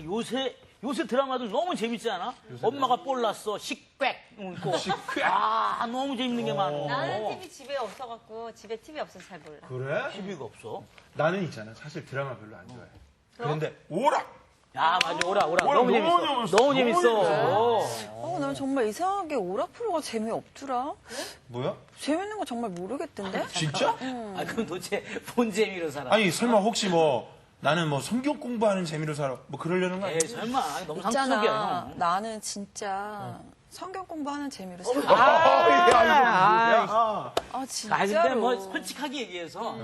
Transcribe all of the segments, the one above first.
요새 드라마들 너무 재밌지 않아? 엄마가 뻘났어, 식백 있고. 너무 재밌는 게 많아. 나는 TV 집에 없어갖고 집에 TV 없어서 잘 몰라. 그래? TV가 없어. 나는 있잖아. 사실 드라마 별로 안 좋아해. 그런데 오락! 야, 맞아, 오라. 너무 재밌어. 너무 재밌어. 난 정말 이상하게 오락 프로가 재미없더라. 뭐야? 재밌는 거 정말 모르겠던데? 진짜? 그럼 도대체 본 재미로 살아. 아니 설마 혹시 뭐 나는 뭐 성경 공부하는 재미로 살아 뭐 그러려는 거 아니야? 에이, 설마. 너무 있잖아. 상투적이야. 나는 진짜 성경 공부하는 재미로 살아. 진짜로. 근데 뭐 솔직하게 얘기해서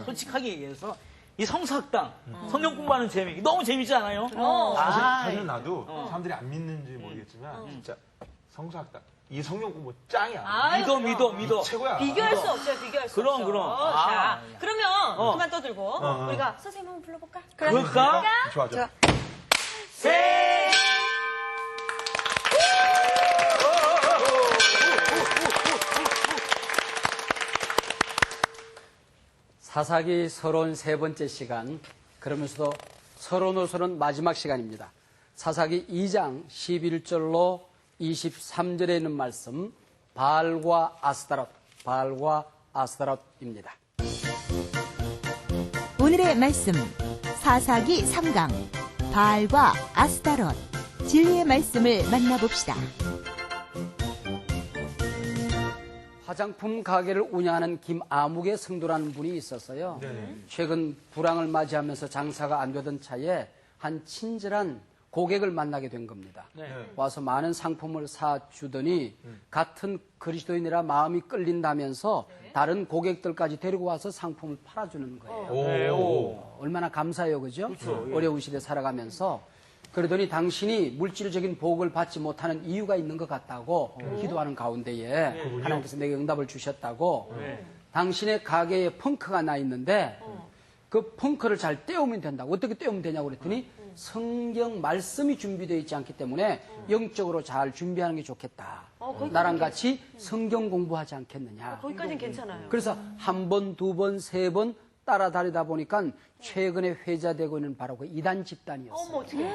이 성사학당 성경 공부하는 재미 너무 재밌지 않아요? 사실 나도 사람들이 안 믿는지 모르겠지만 진짜 성사학당 이 성경 공부 짱이야. 믿어. 최고야. 비교할 수 없어요, 비교할 수 없어. 그럼. 자, 그러면 그만 떠들고 우리가 선생님 한번 불러볼까? 그럴까? 좋아. 자. 사사기 서론 세 번째 시간, 그러면서도 서론호서는 마지막 시간입니다. 사사기 2장 11절로 23절에 있는 말씀, 바알과 아스타롯입니다. 오늘의 말씀, 사사기 3강, 바알과 아스타롯, 진리의 말씀을 만나봅시다. 화장품 가게를 운영하는 김아묵의 성도라는 분이 있었어요. 최근 불황을 맞이하면서 장사가 안 되던 차에 한 친절한 고객을 만나게 된 겁니다. 와서 많은 상품을 사주더니 같은 그리스도인이라 마음이 끌린다면서 다른 고객들까지 데리고 와서 상품을 팔아주는 거예요. 얼마나 감사해요, 그죠? 어려운 시대 살아가면서. 그러더니 당신이 물질적인 복을 받지 못하는 이유가 있는 것 같다고 기도하는 가운데에 하나님께서 내게 응답을 주셨다고 당신의 가게에 펑크가 나 있는데 그 펑크를 잘 떼우면 된다고. 어떻게 떼우면 되냐고 그랬더니 성경 말씀이 준비되어 있지 않기 때문에 영적으로 잘 준비하는 게 좋겠다. 나랑 같이 성경 공부하지 않겠느냐. 거기까지는 괜찮아요. 그래서 한 번, 두 번, 세 번 따라다니다 보니까 최근에 회자되고 있는 바로 그 이단 집단이었어요. 어떻게?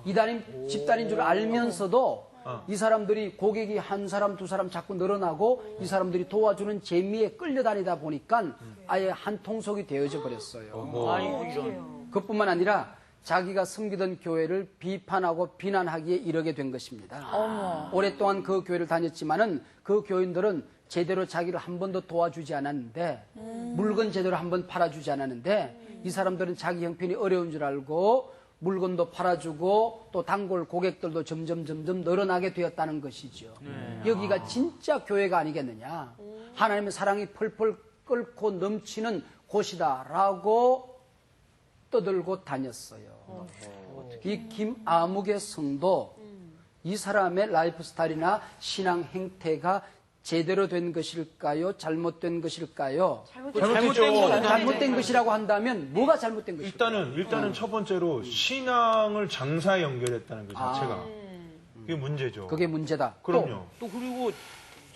이단 집단인 줄 알면서도 이 사람들이 고객이 한 사람, 두 사람 자꾸 늘어나고 이 사람들이 도와주는 재미에 끌려다니다 보니까 아예 한 통속이 되어져 버렸어요. 그뿐만 아니라 자기가 섬기던 교회를 비판하고 비난하기에 이르게 된 것입니다. 오랫동안 그 교회를 다녔지만은 그 교인들은 제대로 자기를 한 번도 도와주지 않았는데 물건 제대로 한 번 팔아주지 않았는데 이 사람들은 자기 형편이 어려운 줄 알고 물건도 팔아주고 또 단골 고객들도 점점 늘어나게 되었다는 것이죠. 여기가 진짜 교회가 아니겠느냐. 하나님의 사랑이 펄펄 끓고 넘치는 곳이다라고 떠들고 다녔어요. 이 김아묵의 성도, 이 사람의 라이프 스타일이나 신앙 행태가 제대로 된 것일까요? 잘못된 것일까요? 잘못된 것이라고 한다면 뭐가 잘못된 것일까요? 일단은 첫 번째로 신앙을 장사에 연결했다는 것 자체가 그게 문제죠. 그게 문제다. 그럼요. 또 그리고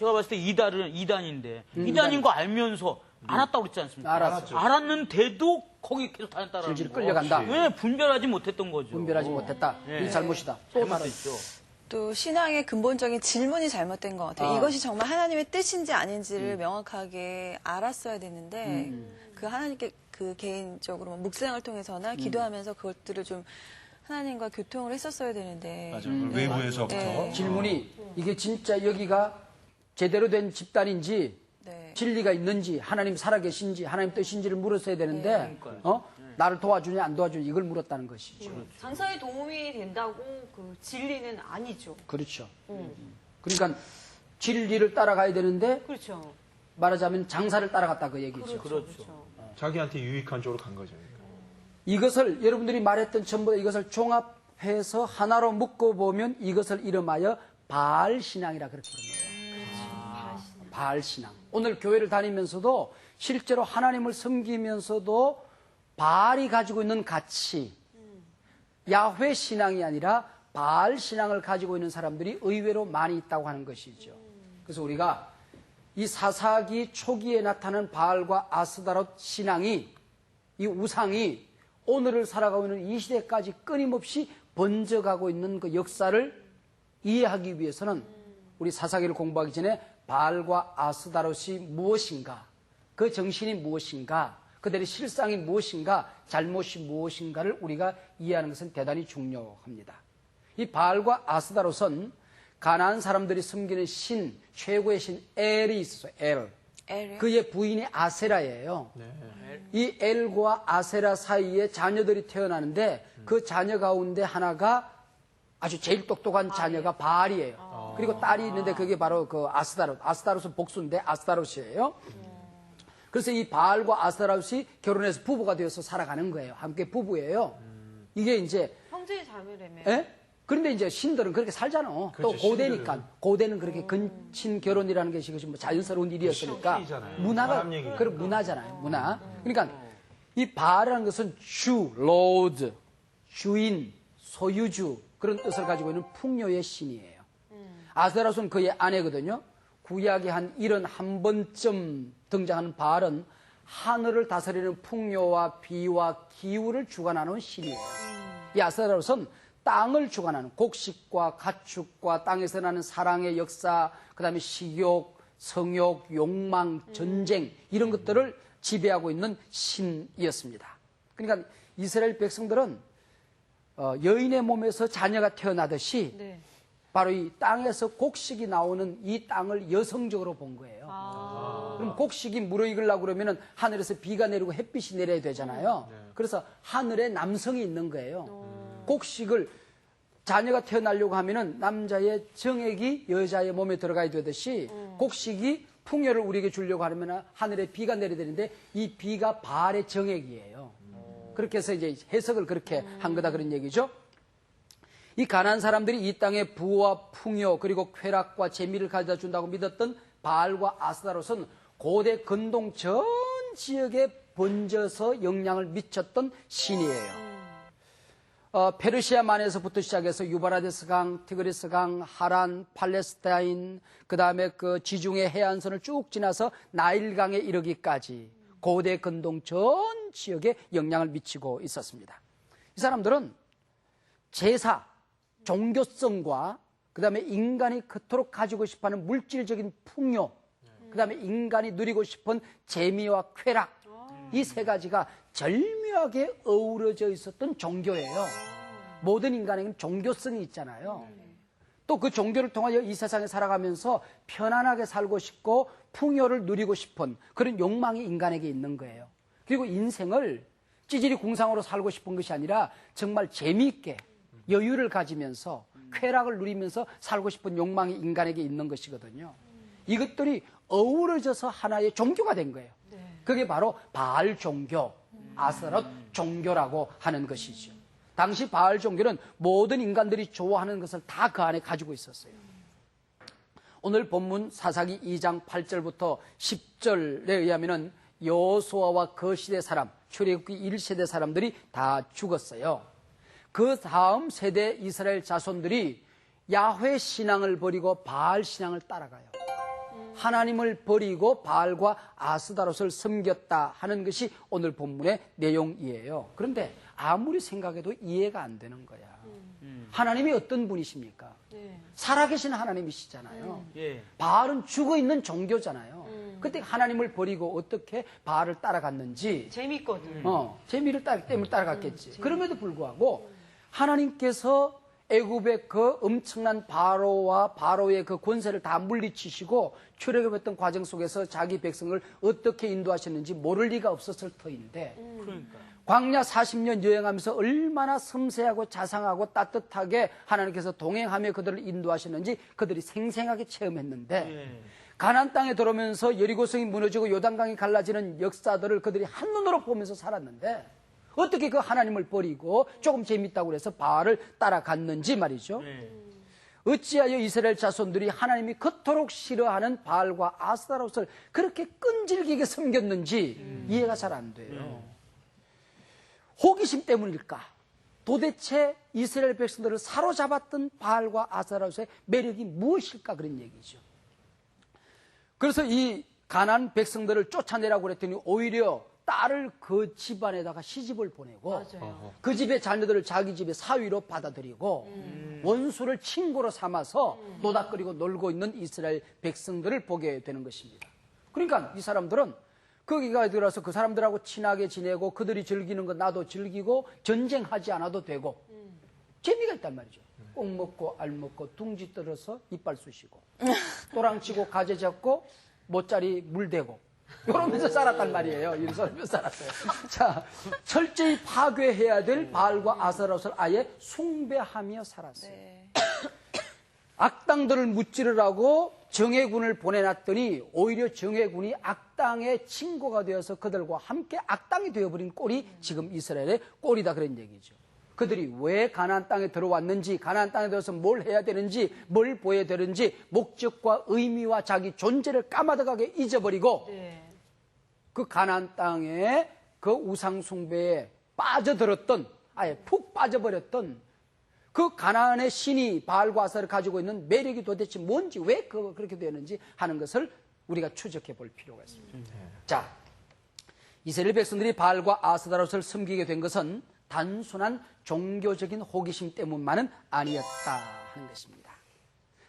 제가 봤을 때 이단인데 이단인 거 알면서 알았다고 그랬지 않습니까? 알았죠. 알았는데도 거기 계속 다녔다라는 질질 거. 끌려간다. 왜 분별하지 못했던 거죠? 분별하지 못했다. 이 잘못이다. 또 다른 있죠. 또 신앙의 근본적인 질문이 잘못된 것 같아요. 이것이 정말 하나님의 뜻인지 아닌지를 명확하게 알았어야 되는데 그 하나님께 그 개인적으로 묵상을 통해서나 기도하면서 그것들을 좀 하나님과 교통을 했었어야 되는데 외부에서부터 질문이 이게 진짜 여기가 제대로 된 집단인지 네. 진리가 있는지 하나님 살아계신지 하나님 뜻인지를 물었어야 되는데 나를 도와주냐 안 도와주냐 이걸 물었다는 것이죠. 장사에 도움이 된다고 그 진리는 아니죠. 그렇죠. 그러니까 진리를 따라가야 되는데 그렇죠. 말하자면 장사를 따라갔다 그 얘기죠. 그렇죠. 자기한테 유익한 쪽으로 간 거죠. 이것을 여러분들이 말했던 전부 다 이것을 종합해서 하나로 묶어보면 이것을 이름하여 바알신앙이라 그렇게 부릅니다. 바알신앙. 오늘 교회를 다니면서도 실제로 하나님을 섬기면서도 바알이 가지고 있는 가치, 야훼 신앙이 아니라 바알 신앙을 가지고 있는 사람들이 의외로 많이 있다고 하는 것이죠. 그래서 우리가 이 사사기 초기에 나타난 바알과 아스다롯 신앙이, 이 우상이 오늘을 살아가고 있는 이 시대까지 끊임없이 번져가고 있는 그 역사를 이해하기 위해서는 우리 사사기를 공부하기 전에 바알과 아스다롯이 무엇인가, 그 정신이 무엇인가, 그들의 실상이 무엇인가, 잘못이 무엇인가를 우리가 이해하는 것은 대단히 중요합니다. 이 바알과 아스다롯은 가나안 사람들이 섬기는 신, 최고의 신 엘이 있었어요. 엘. 그의 부인이 아세라예요. 이 엘과 아세라 사이에 자녀들이 태어나는데 그 자녀 가운데 하나가 아주 제일 똑똑한 자녀가 바알이에요. 그리고 딸이 있는데 그게 바로 그 아스다롯. 아스다롯은 복수인데 아스다롯이에요. 그래서 이 바알과 아스다롯이 결혼해서 부부가 되어서 살아가는 거예요. 함께 부부예요. 이게 이제 형제 자매라며. 예? 그런데 이제 신들은 그렇게 살잖아. 그렇죠, 또 고대니까. 신들은. 고대는 그렇게 근친 결혼이라는 것이 뭐 자연스러운 일이었으니까. 신기이잖아요. 문화가, 사람 얘기니까. 그런 문화잖아요. 문화. 그러니까 이 바알이라는 것은 주, 로드, 주인, 소유주 그런 뜻을 가지고 있는 풍요의 신이에요. 아스다롯은 그의 아내거든요. 구약에 한 71번쯤 등장하는 바알은 하늘을 다스리는 풍요와 비와 기후를 주관하는 신이에요. 이 아스다롯은 땅을 주관하는 곡식과 가축과 땅에서 나는 사랑의 역사, 그 다음에 식욕, 성욕, 욕망, 전쟁 이런 것들을 지배하고 있는 신이었습니다. 그러니까 이스라엘 백성들은 여인의 몸에서 자녀가 태어나듯이 네. 바로 이 땅에서 곡식이 나오는 이 땅을 여성적으로 본 거예요. 그럼 곡식이 무르익으려고 그러면 하늘에서 비가 내리고 햇빛이 내려야 되잖아요. 그래서 하늘에 남성이 있는 거예요. 곡식을 자녀가 태어나려고 하면은 남자의 정액이 여자의 몸에 들어가야 되듯이 곡식이 풍요를 우리에게 주려고 하면 하늘에 비가 내려야 되는데 이 비가 바알의 정액이에요. 그렇게 해서 이제 해석을 그렇게 한 거다 그런 얘기죠. 이 가난한 사람들이 이 땅에 부와 풍요 그리고 쾌락과 재미를 가져다 준다고 믿었던 바알과 아스다롯은 고대 근동 전 지역에 번져서 영향을 미쳤던 신이에요. 페르시아만에서부터 시작해서 유바라데스 강, 티그리스 강, 하란, 팔레스타인, 그 다음에 그 지중해 해안선을 쭉 지나서 나일강에 이르기까지 고대 근동 전 지역에 영향을 미치고 있었습니다. 이 사람들은 제사, 종교성과 그 다음에 인간이 그토록 가지고 싶어하는 물질적인 풍요, 그 다음에 인간이 누리고 싶은 재미와 쾌락, 이 세 가지가 절묘하게 어우러져 있었던 종교예요. 모든 인간에게는 종교성이 있잖아요. 또 그 종교를 통하여 이 세상에 살아가면서 편안하게 살고 싶고 풍요를 누리고 싶은 그런 욕망이 인간에게 있는 거예요. 그리고 인생을 찌질이 궁상으로 살고 싶은 것이 아니라 정말 재미있게 여유를 가지면서 쾌락을 누리면서 살고 싶은 욕망이 인간에게 있는 것이거든요. 이것들이 어우러져서 하나의 종교가 된 거예요. 그게 바로 바알 종교, 아스타롯 종교라고 하는 것이죠. 당시 바알 종교는 모든 인간들이 좋아하는 것을 다 그 안에 가지고 있었어요. 오늘 본문 사사기 2장 8절부터 10절에 의하면 여호수아와 그 시대 사람, 출애굽기 1세대 사람들이 다 죽었어요. 그 다음 세대 이스라엘 자손들이 야훼 신앙을 버리고 바알 신앙을 따라가요. 하나님을 버리고 바알과 아스다롯을 섬겼다 하는 것이 오늘 본문의 내용이에요. 그런데 아무리 생각해도 이해가 안 되는 거야. 하나님이 어떤 분이십니까? 살아계신 하나님이시잖아요. 바알은 죽어있는 종교잖아요. 그때 하나님을 버리고 어떻게 바알을 따라갔는지 재밌거든. 재미를 때문에 따라갔겠지. 그럼에도 불구하고 하나님께서 애굽의 그 엄청난 바로와 바로의 그 권세를 다 물리치시고 출애굽했던 과정 속에서 자기 백성을 어떻게 인도하셨는지 모를 리가 없었을 터인데 광야 40년 여행하면서 얼마나 섬세하고 자상하고 따뜻하게 하나님께서 동행하며 그들을 인도하셨는지 그들이 생생하게 체험했는데 가나안 땅에 들어오면서 여리고성이 무너지고 요단강이 갈라지는 역사들을 그들이 한눈으로 보면서 살았는데 어떻게 그 하나님을 버리고 조금 재밌다고 해서 바알을 따라갔는지 말이죠. 어찌하여 이스라엘 자손들이 하나님이 그토록 싫어하는 바알과 아스타롯을 그렇게 끈질기게 섬겼는지 이해가 잘 안 돼요. 호기심 때문일까? 도대체 이스라엘 백성들을 사로잡았던 바알과 아스타롯의 매력이 무엇일까? 그런 얘기죠. 그래서 이 가나안 백성들을 쫓아내라고 그랬더니 오히려 딸을 그 집안에다가 시집을 보내고 맞아요. 그 집의 자녀들을 자기 집의 사위로 받아들이고 원수를 친구로 삼아서 노닥거리고 놀고 있는 이스라엘 백성들을 보게 되는 것입니다. 그러니까 이 사람들은 거기가 들어서 그 사람들하고 친하게 지내고 그들이 즐기는 거 나도 즐기고 전쟁하지 않아도 되고 재미가 있단 말이죠. 꼭 먹고 알 먹고 둥지 떨어서 이빨 쑤시고 또랑치고 가재 잡고 모짜리 물대고 이러면서 살았단 말이에요. 이런 살면서 살았어요. 자, 철저히 파괴해야 될 바알과 아스타롯을 아예 숭배하며 살았어요. 네. 악당들을 무찌르라고 정예군을 보내놨더니 오히려 정예군이 악당의 친구가 되어서 그들과 함께 악당이 되어버린 꼴이 지금 이스라엘의 꼴이다 그런 얘기죠. 그들이 왜 가나안 땅에 들어왔는지, 가나안 땅에 들어서 뭘 해야 되는지, 뭘 보여야 되는지 목적과 의미와 자기 존재를 까마득하게 잊어버리고 그 가나안 땅에 그 우상 숭배에 빠져들었던, 아예 푹 빠져버렸던 그 가나안의 신이 바알과 아스타를 가지고 있는 매력이 도대체 뭔지, 왜 그렇게 되는지 하는 것을 우리가 추적해 볼 필요가 있습니다. 자, 이스라엘 백성들이 바알과 아스타롯을 섬기게 된 것은 단순한 종교적인 호기심 때문만은 아니었다 하는 것입니다.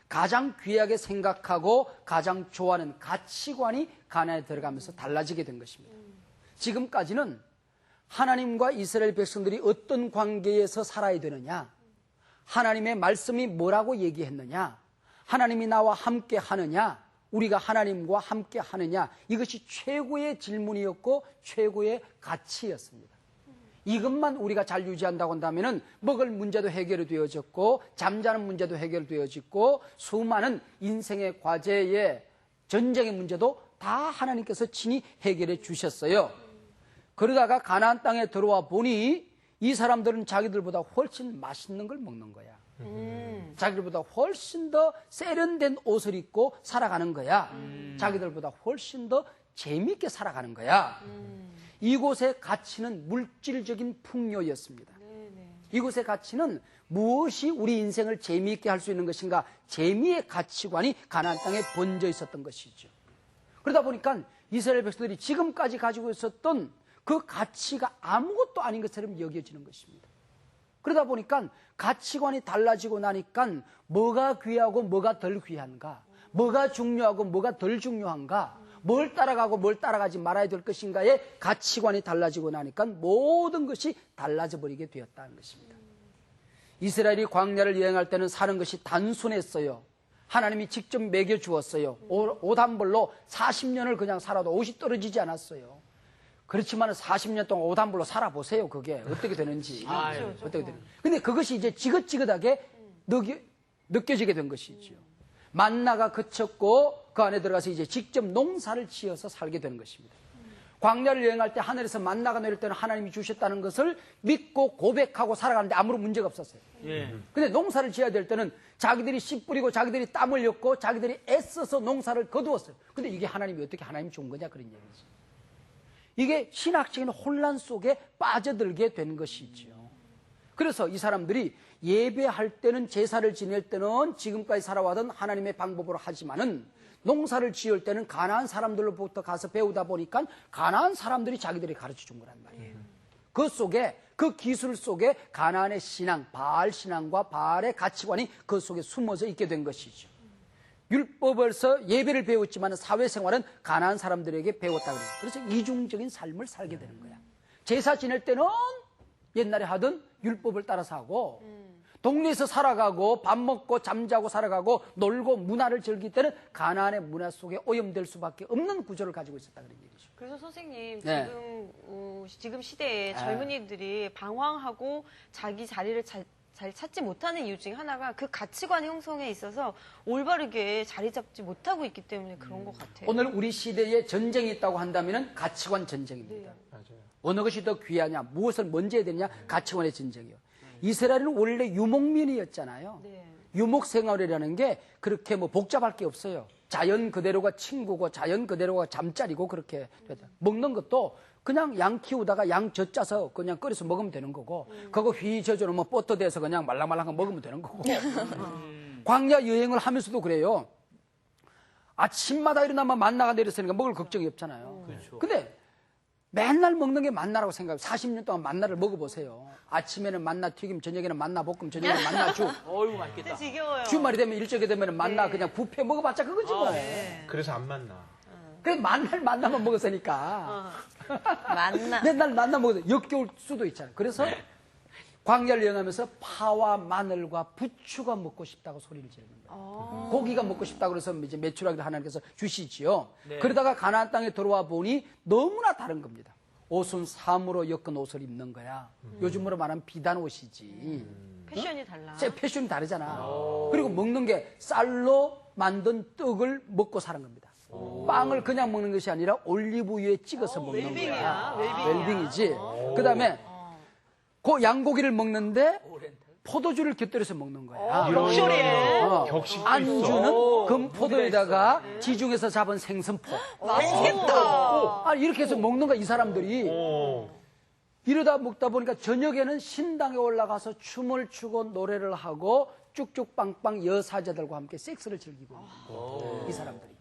가장 귀하게 생각하고 가장 좋아하는 가치관이 가나안에 들어가면서 달라지게 된 것입니다. 지금까지는 하나님과 이스라엘 백성들이 어떤 관계에서 살아야 되느냐, 하나님의 말씀이 뭐라고 얘기했느냐, 하나님이 나와 함께 하느냐, 우리가 하나님과 함께 하느냐, 이것이 최고의 질문이었고 최고의 가치였습니다. 이것만 우리가 잘 유지한다고 한다면 먹을 문제도 해결이 되어졌고 잠자는 문제도 해결되어졌고 수많은 인생의 과제의 전쟁의 문제도 다 하나님께서 친히 해결해 주셨어요. 그러다가 가나안 땅에 들어와 보니 이 사람들은 자기들보다 훨씬 맛있는 걸 먹는 거야. 자기들보다 훨씬 더 세련된 옷을 입고 살아가는 거야. 자기들보다 훨씬 더 재미있게 살아가는 거야. 이곳의 가치는 물질적인 풍요였습니다. 이곳의 가치는 무엇이 우리 인생을 재미있게 할 수 있는 것인가, 재미의 가치관이 가나안 땅에 번져 있었던 것이죠. 그러다 보니까 이스라엘 백성들이 지금까지 가지고 있었던 그 가치가 아무것도 아닌 것처럼 여겨지는 것입니다. 그러다 보니까 가치관이 달라지고 나니까 뭐가 귀하고 뭐가 덜 귀한가, 뭐가 중요하고 뭐가 덜 중요한가, 뭘 따라가고 뭘 따라가지 말아야 될 것인가의 가치관이 달라지고 나니까 모든 것이 달라져 버리게 되었다는 것입니다. 이스라엘이 광야를 여행할 때는 사는 것이 단순했어요. 하나님이 직접 먹여주었어요. 옷 한 벌로 40년을 그냥 살아도 옷이 떨어지지 않았어요. 그렇지만 40년 동안 옷 한 벌로 살아보세요. 그게 어떻게 되는지. 어떻게 되는지. 근데 그것이 이제 지긋지긋하게 느껴지게 된 것이죠. 만나가 그쳤고 그 안에 들어가서 이제 직접 농사를 지어서 살게 되는 것입니다. 광야를 여행할 때 하늘에서 만나가 내릴 때는 하나님이 주셨다는 것을 믿고 고백하고 살아가는데 아무런 문제가 없었어요. 근데 농사를 지어야 될 때는 자기들이 씨 뿌리고 자기들이 땀 흘렸고 자기들이 애써서 농사를 거두었어요. 근데 이게 하나님이 어떻게 하나님 준 거냐 그런 얘기죠. 이게 신학적인 혼란 속에 빠져들게 된 것이죠. 그래서 이 사람들이 예배할 때는, 제사를 지낼 때는 지금까지 살아왔던 하나님의 방법으로 하지만은 농사를 지을 때는 가나안 사람들로부터 가서 배우다 보니까 가나안 사람들이 자기들이 가르쳐 준 거란 말이에요. 그 속에, 그 기술 속에 가나안의 신앙, 바알 신앙과 바알의 가치관이 그 속에 숨어져 있게 된 것이죠. 율법에서 예배를 배웠지만 사회생활은 가나안 사람들에게 배웠다 그래요. 그래서 이중적인 삶을 살게 되는 거야. 제사 지낼 때는 옛날에 하던 율법을 따라서 하고 동네에서 살아가고 밥 먹고 잠자고 살아가고 놀고 문화를 즐길 때는 가나안의 문화 속에 오염될 수밖에 없는 구조를 가지고 있었다 그런 얘기죠. 그래서 선생님 네. 지금 시대에 젊은이들이 방황하고 자기 자리를 잘 찾지 못하는 이유 중에 하나가 그 가치관 형성에 있어서 올바르게 자리 잡지 못하고 있기 때문에 그런 것 같아요. 오늘 우리 시대에 전쟁이 있다고 한다면 가치관 전쟁입니다. 맞아요. 어느 것이 더 귀하냐, 무엇을 먼저 해야 되느냐, 가치관의 전쟁이요. 이스라엘은 원래 유목민이었잖아요. 유목 생활이라는 게 그렇게 뭐 복잡할 게 없어요. 자연 그대로가 친구고 자연 그대로가 잠자리고 그렇게 됐다. 먹는 것도 그냥 양 키우다가 양 젖짜서 그냥 끓여서 먹으면 되는 거고 그거 휘 젖어놓으면 뭐 뽀떠대서 그냥 말랑말랑한 먹으면 되는 거고 광야 여행을 하면서도 그래요. 아침마다 일어나면 만나가 내렸으니까 먹을 걱정이 없잖아요. 근데 맨날 먹는 게 만나라고 생각해요. 40년 동안 만나를 먹어보세요. 아침에는 만나 튀김, 저녁에는 만나 볶음, 저녁에는 만나 죽. 어이구, 맛있겠다. 지겨워요. 주말이 되면 일적이 되면 만나 그냥 뷔페 먹어봤자 그거지 뭐. 그래서 안 만나. 그래서 만나만 먹었으니까. 만나. 맨날 만나 먹어도 역겨울 수도 있잖아요. 그래서 광야를 여행하면서 파와 마늘과 부추가 먹고 싶다고 소리를 지르는 거예요. 고기가 먹고 싶다고 그래서 이제 메추라기를 하나님께서 주시지요. 네. 그러다가 가나안 땅에 들어와 보니 너무나 다른 겁니다. 옷은 사무로 엮은 옷을 입는 거야. 요즘으로 말하면 비단 옷이지. 패션이 달라. 제 패션이 다르잖아. 그리고 먹는 게 쌀로 만든 떡을 먹고 사는 겁니다. 빵을 그냥 먹는 것이 아니라 올리브유에 찍어서 먹는 웰빙이야, 거야. 웰빙이야. 웰빙이지. 그 다음에 그 양고기를 먹는데 포도주를 곁들여서 먹는 거야. 럭셔리해. 격식도 안주는 금포도에다가 지중에서 잡은 생선포. 맛있겠다. 아니, 이렇게 해서 먹는 거야, 이 사람들이. 이러다 먹다 보니까 저녁에는 신당에 올라가서 춤을 추고 노래를 하고 쭉쭉 빵빵 여사제들과 함께 섹스를 즐기고 있는 거예요. 이 사람들이.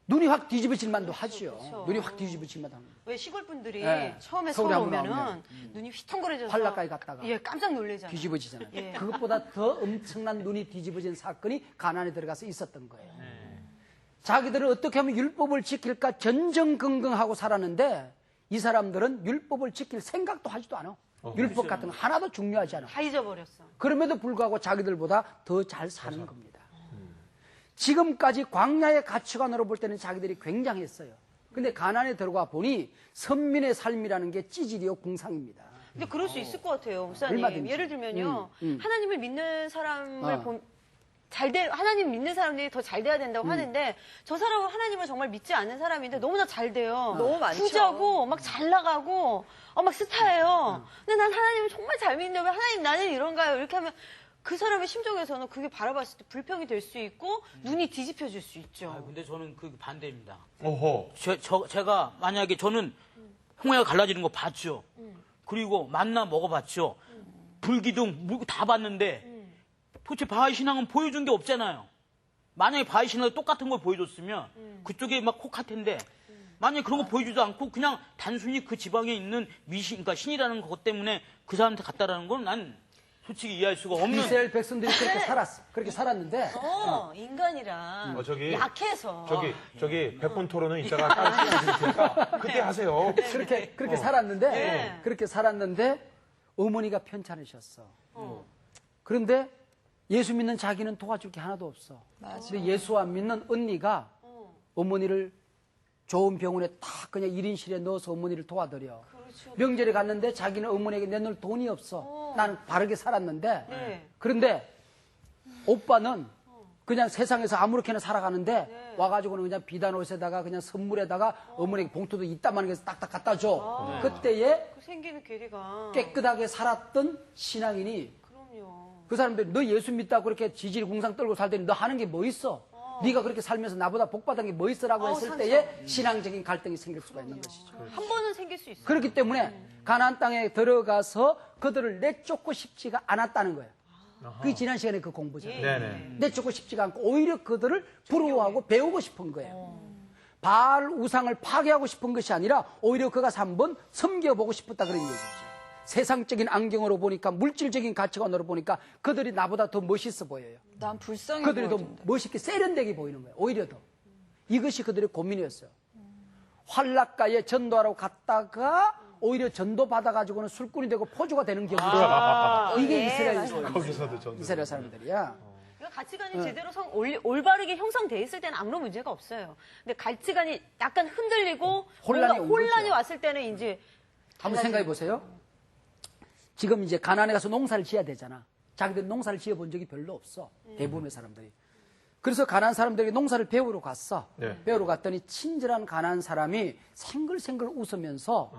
눈이 확 뒤집어질 만도 하죠. 눈이 확 뒤집어질 만도 합니다. 왜 시골 분들이 네. 처음에 서울에 서울 한번 오면은 눈이 휘통거려져서 한라까지 갔다가 예, 깜짝 놀래잖아요. 뒤집어지잖아요. 예. 그것보다 더 엄청난 눈이 뒤집어진 사건이 가나안에 들어가서 있었던 거예요. 자기들은 어떻게 하면 율법을 지킬까 전전긍긍하고 살았는데 이 사람들은 율법을 지킬 생각도 하지도 않아. 율법 같은 거 하나도 중요하지 않아. 다 잊어버렸어. 그럼에도 불구하고 자기들보다 더 잘 사는 겁니다. 지금까지 광야의 가치관으로 볼 때는 자기들이 굉장했어요. 근데 가나안에 들어가 보니 선민의 삶이라는 게 찌질이요 궁상입니다. 근데 그럴 수 있을 것 같아요, 목사님. 얼마든지. 예를 들면요, 하나님을 믿는 사람을 어. 하나님 믿는 사람들이 더 잘 돼야 된다고 하는데 저 사람은 하나님을 정말 믿지 않는 사람인데 너무나 잘 돼요. 너무 많죠. 부자고 막 잘 나가고 막 스타예요. 근데 난 하나님을 정말 잘 믿는데 왜 하나님 나는 이런가요? 이렇게 하면 그 사람의 심정에서는 그게 바라봤을 때 불평이 될 수 있고 눈이 뒤집혀질 수 있죠. 아, 근데 저는 그 반대입니다. 오호. 제가 만약에 저는 홍해가 갈라지는 거 봤죠. 그리고 만나 먹어봤죠. 불기둥 다 봤는데 도대체 바하이 신앙은 보여준 게 없잖아요. 만약에 바하이 신앙이 똑같은 걸 보여줬으면 그쪽에 막 혹할 텐데 만약에 그런 거 보여주지도 않고 그냥 단순히 그 지방에 있는 그러니까 신이라는 것 때문에 그 사람한테 갔다라는 건 난 솔직히 이해할 수가 없는. 이스라엘 백성들이 그렇게 살았어. 그렇게 살았는데 인간이라 저기 약해서. 저기 100분 토론은 이따가 다른 시간에 드릴 테니까 그때 하세요. 그렇게 살았는데 그렇게 살았는데 어머니가 편찮으셨어. 그런데 예수 믿는 자기는 도와줄 게 하나도 없어. 근데 예수 안 믿는 언니가 어머니를 좋은 병원에 딱 그냥 1인실에 넣어서 어머니를 도와드려. 명절에 갔는데 자기는 어머니에게 내놓을 돈이 없어. 나는 바르게 살았는데. 네. 그런데 오빠는 그냥 세상에서 아무렇게나 살아가는데 와가지고는 그냥 비단 옷에다가 그냥 선물에다가 어머니에게 봉투도 이따만한 게 딱딱 갖다 줘. 그때에 그 생기는 괴리가. 깨끗하게 살았던 신앙인이 그럼요. 그 사람들이 너 예수 믿다고 그렇게 지질공상 떨고 살더니 너 하는 게 뭐 있어? 네가 그렇게 살면서 나보다 복받은 게 뭐 있어라고 했을 상처. 때에 신앙적인 갈등이 생길 수가 있는 것이죠. 한 번은 생길 수 있어요. 그렇기 때문에 가나안 땅에 들어가서 그들을 내쫓고 싶지가 않았다는 거예요. 그게 지난 시간에 그 공부잖아요. 네네. 내쫓고 싶지가 않고 오히려 그들을 부러워하고 배우고 싶은 거예요. 바알 우상을 파괴하고 싶은 것이 아니라 오히려 그가서 한번 섬겨보고 싶었다 그런 얘기죠. 세상적인 안경으로 보니까 물질적인 가치관으로 보니까 그들이 나보다 더 멋있어 보여요. 난 불쌍해 그들이 더 보여진다. 멋있게 세련되게 보이는 거예요. 오히려 더. 이것이 그들의 고민이었어요. 환락가에 전도하러 갔다가 오히려 전도 받아가지고는 술꾼이 되고 포주가 되는 경우도 있어요. 이게 이스라엘 사람들이야. 거기서도 전도. 이스라엘 사람들이야. 그러니까 가치관이 제대로 올바르게 형성돼 있을 때는 아무런 문제가 없어요. 근데 가치관이 약간 흔들리고 혼란이 뭔가 온 혼란이 거죠. 왔을 때는 이제 한번 생각해 보세요. 지금 이제 가나안에 가서 농사를 지어야 되잖아. 자기들 농사를 지어본 적이 별로 없어. 대부분의 사람들이. 그래서 가나안 사람들이 농사를 배우러 갔어. 네. 배우러 갔더니 친절한 가나안 사람이 생글생글 웃으면서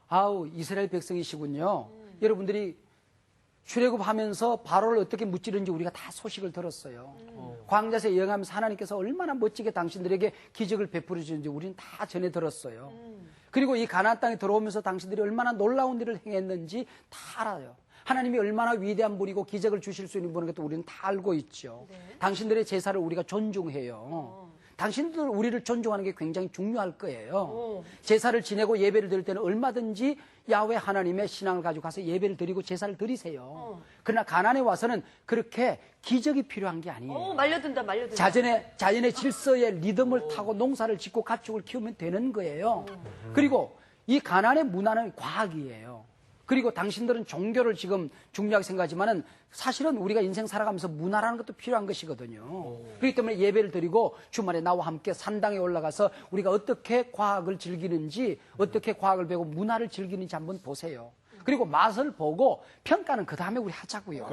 아우 이스라엘 백성이시군요. 여러분들이 출애굽하면서 바로를 어떻게 무찌른지 우리가 다 소식을 들었어요. 광야에서 여행하면서 하나님께서 얼마나 멋지게 당신들에게 기적을 베풀어 주는지 우리는 다 전해 들었어요. 그리고 이 가나안 땅에 들어오면서 당신들이 얼마나 놀라운 일을 행했는지 다 알아요. 하나님이 얼마나 위대한 분이고 기적을 주실 수 있는 분인 것도 우리는 다 알고 있죠. 당신들의 제사를 우리가 존중해요. 당신들 우리를 존중하는 게 굉장히 중요할 거예요. 제사를 지내고 예배를 드릴 때는 얼마든지 야훼 하나님의 신앙을 가지고 가서 예배를 드리고 제사를 드리세요. 그러나 가나안에 와서는 그렇게 기적이 필요한 게 아니에요. 말려든다, 말려든다. 자연의 질서의 리듬을 타고 농사를 짓고 가축을 키우면 되는 거예요. 그리고 이 가나안의 문화는 과학이에요. 그리고 당신들은 종교를 지금 중요하게 생각하지만은 사실은 우리가 인생 살아가면서 문화라는 것도 필요한 것이거든요. 그렇기 때문에 예배를 드리고 주말에 나와 함께 산당에 올라가서 우리가 어떻게 과학을 즐기는지, 어떻게 과학을 배우고 문화를 즐기는지 한번 보세요. 그리고 맛을 보고 평가는 그 다음에 우리 하자고요.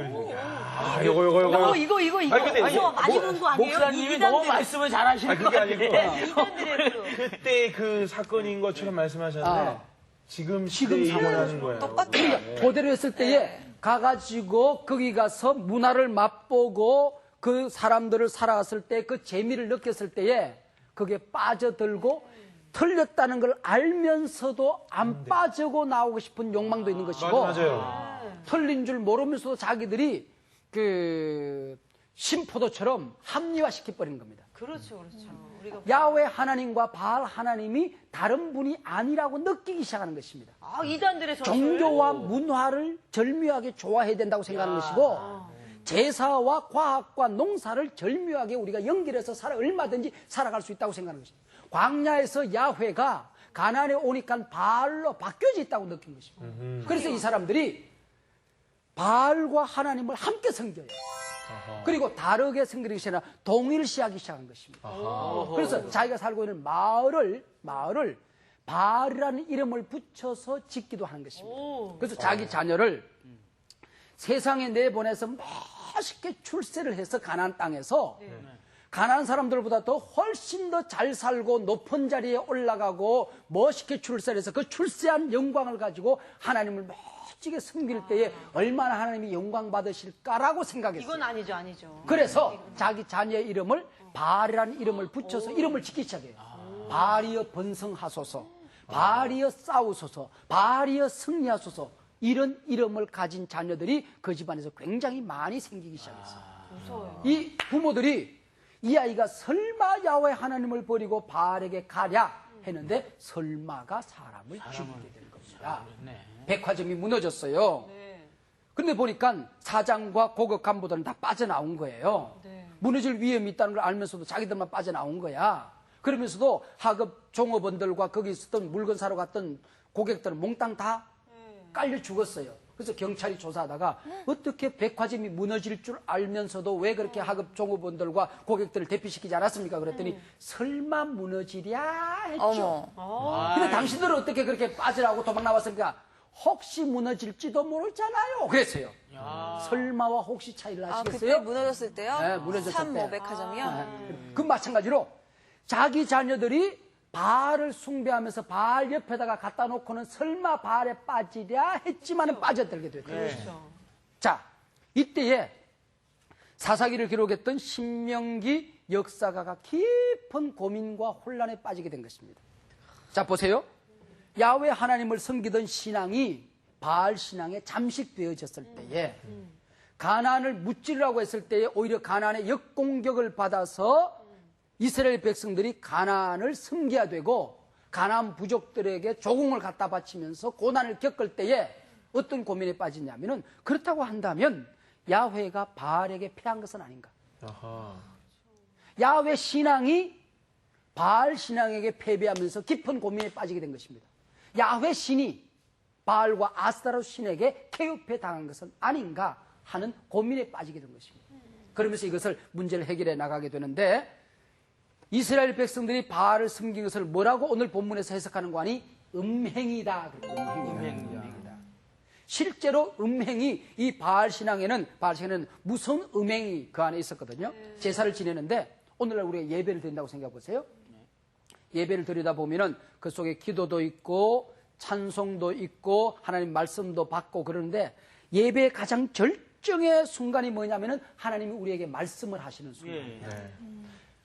이거 많이 본 거 아니에요? 목사님이 너무 말씀을 잘하시는 것 그게 같아요. 아니고 그때 그 사건인 것처럼 말씀하셨는데 지금 지금 상황하는 거예요. 그대로 했을 때에 가가지고 거기 가서 문화를 맛보고 그 사람들을 살아갔을 때 그 재미를 느꼈을 때에 그게 빠져들고 틀렸다는 걸 알면서도 안 빠지고 나오고 싶은 욕망도 있는 것이고 맞아요. 틀린 줄 모르면서도 자기들이 그 심포도처럼 합리화시켜버리는 겁니다. 그렇죠. 우리가 야훼 하나님과 바알 하나님이 다른 분이 아니라고 느끼기 시작하는 것입니다. 이단들의 전술. 종교와 문화를 절묘하게 좋아해야 된다고 생각하는 것이고 제사와 과학과 농사를 절묘하게 우리가 연결해서 얼마든지 살아갈 수 있다고 생각하는 것입니다. 광야에서 야훼가 가나안에 오니까 바알로 바뀌어져 있다고 느낀 것입니다. 그래서 이 사람들이 바알과 하나님을 함께 섬겨요. 그리고 다르게 섬기는 것이 아니라 동일시하기 시작한 것입니다. 그래서 자기가 살고 있는 마을을 바알이라는 이름을 붙여서 짓기도 하는 것입니다. 그래서 자기 자녀를 세상에 내보내서 멋있게 출세를 해서 가나안 땅에서 가나안 사람들보다 더 훨씬 더 잘 살고 높은 자리에 올라가고 멋있게 출세를 해서 그 출세한 영광을 가지고 하나님을 멋지게 섬길 때에 얼마나 하나님이 영광 받으실까라고 생각했어요. 이건 아니죠. 그래서 자기 자녀의 이름을 바알이라는 이름을 붙여서 이름을 짓기 시작해요. 바알이여 번성하소서, 바알이여 싸우소서, 바알이여 승리하소서, 이런 이름을 가진 자녀들이 그 집안에서 굉장히 많이 생기기 시작했어요. 무서워요. 이 부모들이 이 아이가 설마 야훼 하나님을 버리고 바알에게 가랴 했는데 설마가 사람을 죽이게 된 겁니다. 백화점이 무너졌어요. 근데 보니까 사장과 고급 간부들은 다 빠져나온 거예요. 무너질 위험이 있다는 걸 알면서도 자기들만 빠져나온 거야. 그러면서도 하급 종업원들과 거기 있었던 물건 사러 갔던 고객들은 몽땅 다 깔려 죽었어요. 그래서 경찰이 조사하다가 어떻게 백화점이 무너질 줄 알면서도 왜 그렇게 하급 종업원들과 고객들을 대피시키지 않았습니까? 그랬더니 설마 무너지랴 했죠. 근데 당신들은 어떻게 그렇게 빠지라고 도망 나왔습니까? 혹시 무너질지도 모르잖아요. 그랬어요. 설마와 혹시 차이를 아시겠어요? 그때 무너졌을 때요? 네, 무너졌을 때. 3,500화점이요? 그 마찬가지로 자기 자녀들이 바알을 숭배하면서 바알 옆에다가 갖다 놓고는 설마 바알에 빠지랴 했지만은 빠져들게 됐죠. 자, 이때에 사사기를 기록했던 신명기 역사가가 깊은 고민과 혼란에 빠지게 된 것입니다. 자, 보세요. 야훼 하나님을 섬기던 신앙이 바알 신앙에 잠식되어졌을 때에 가나안을 무찌르라고 했을 때에 오히려 가나안의 역공격을 받아서 이스라엘 백성들이 가나안을 섬겨야 되고 가나안 부족들에게 조공을 갖다 바치면서 고난을 겪을 때에 어떤 고민에 빠지냐면은 그렇다고 한다면 야훼가 바알에게 패한 것은 아닌가? 야훼 신앙이 바알 신앙에게 패배하면서 깊은 고민에 빠지게 된 것입니다. 야훼 신이 바알과 아스타롯 신에게 태우패 당한 것은 아닌가 하는 고민에 빠지게 된 것입니다. 그러면서 이것을 문제를 해결해 나가게 되는데 이스라엘 백성들이 바알을 섬긴 것을 뭐라고 오늘 본문에서 해석하는 거 아니? 음행이다. 음행이다. 실제로 음행이 이 바알 신앙에는 무슨 음행이 그 안에 있었거든요. 제사를 지내는데 오늘날 우리가 예배를 드린다고 생각해 보세요. 예배를 드리다 보면은 그 속에 기도도 있고 찬송도 있고 하나님 말씀도 받고 그러는데 예배의 가장 절정의 순간이 뭐냐면은 하나님이 우리에게 말씀을 하시는 순간입니다.